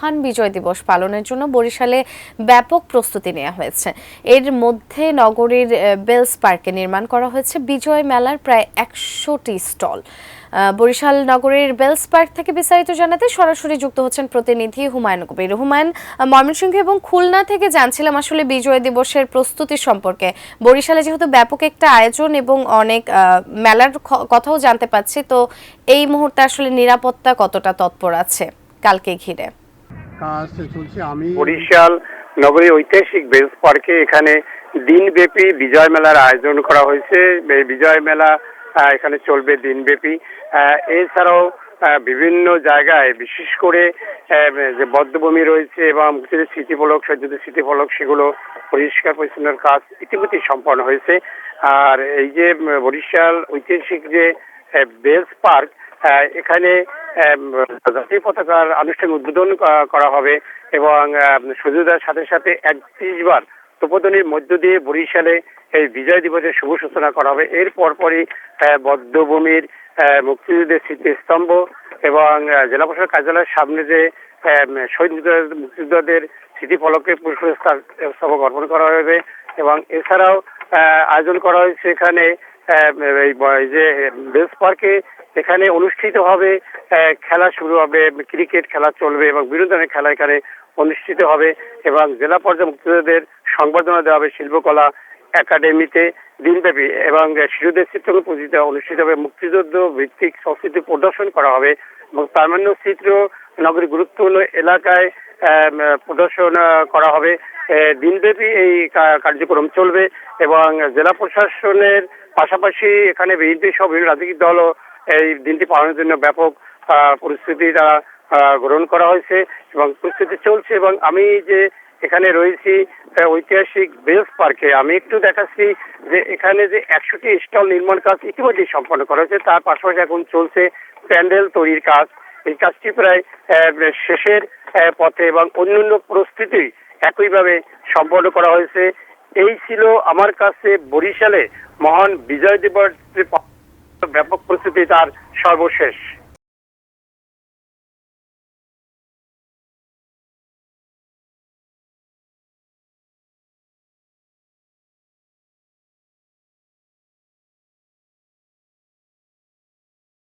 মহান বিজয় দিবস পালনের জন্য বরিশালে ব্যাপক প্রস্তুতি নেওয়া হয়েছে। এর মধ্যে নগরীর বেলস পার্কে নির্মাণ করা হয়েছে বিজয় মেলার প্রায় ১০০টি স্টল। বরিশাল নগরীর বেলস পার্ক থেকে বিস্তারিত জানাতে সরাসরি যুক্ত হচ্ছেন প্রতিনিধি হুমায়ুন কবির। হুমায়ুন, ময়মনসিংহ এবং খুলনা থেকে জানছিলাম আসলে বিজয় দিবসের প্রস্তুতি সম্পর্কে। বরিশালে যেহেতু ব্যাপক একটা আয়োজন এবং অনেক মেলার কথাও জানতে পাচ্ছি, তো এই মুহূর্তে আসলে নিরাপত্তা কতটা তৎপর আছে কালকে ঘিরে? কাজ চলছে। বরিশাল নগরীর ঐতিহাসিক বেলস পার্কে এখানে দিনব্যাপী বিজয় মেলার আয়োজন করা হয়েছে। এই বিজয় মেলা এখানে চলবে দিনব্যাপী। এছাড়াও বিভিন্ন জায়গায় বিশেষ করে যে বদ্ধভূমি রয়েছে এবং স্মৃতিফলক, সজ্জিত স্মৃতিফলক, সেগুলো পরিষ্কার পরিচ্ছন্নের কাজ ইতিমধ্যেই সম্পন্ন হয়েছে। আর এই যে বরিশাল ঐতিহাসিক যে বেলস পার্ক, এখানে জাতীয় পতাকার আনুষ্ঠানিক উদ্বোধন করা হবে এবং সূর্যোদয়ের সাথে সাথে ৩১ বার তোপধ্বনির মধ্য দিয়ে বরিশালে এই বিজয় দিবসের শুভ সূচনা করা হবে। এর পরপরই বদ্ধভূমির মুক্তিযুদ্ধের স্মৃতিস্তম্ভ এবং জেলা প্রশাসক কার্যালয়ের সামনে যে শহীদ মুক্তিযোদ্ধাদের স্মৃতিফলকে পুষ্পস্তবক অর্পণ করা হবে এবং এছাড়াও আয়োজন করা হয়েছে এখানে যে বেলস পার্কে এখানে অনুষ্ঠিত হবে খেলা শুরু হবে, ক্রিকেট খেলা চলবে এবং বিভিন্ন ধরনের খেলা এখানে অনুষ্ঠিত হবে এবং জেলা পর্যায়ে মুক্তিযোদ্ধাদের সংবর্ধনা দেওয়া হবে শিল্পকলা একাডেমিতে দিনব্যাপী এবং শিশুদের চিত্রকর প্রতিযোগিতা অনুষ্ঠিত হবে। মুক্তিযুদ্ধ ভিত্তিক সংস্কৃতি প্রদর্শন করা হবে এবং প্রামাণ্য চিত্র নগরীর গুরুত্বপূর্ণ এলাকায় প্রদর্শন করা হবে। দিনব্যাপী এই কার্যক্রম চলবে এবং জেলা প্রশাসনের পাশাপাশি এখানে বিএনপি সহ বিভিন্ন রাজনৈতিক দলও এই দিনটি পালনের জন্য ব্যাপক পরিস্থিতি তারা গ্রহণ করা হয়েছে এবং প্রস্তুতি চলছে। এবং আমি যে এখানে রয়েছি ঐতিহাসিক বেলস পার্কে, আমি একটু দেখাচ্ছি যে এখানে যে ১০০টি স্টল নির্মাণ কাজ ইতিমধ্যেই সম্পন্ন করা হয়েছে। তার পাশাপাশি এখন চলছে প্যান্ডেল তৈরির কাজ। এই কাজটি প্রায় শেষের পথে এবং অন্যান্য প্রস্তুতি একইভাবে সম্পন্ন করা হয়েছে। এই ছিল আমার কাছে বরিশালে মহান বিজয় দিবস ব্যাপক প্রস্তুতি তার সর্বশেষ।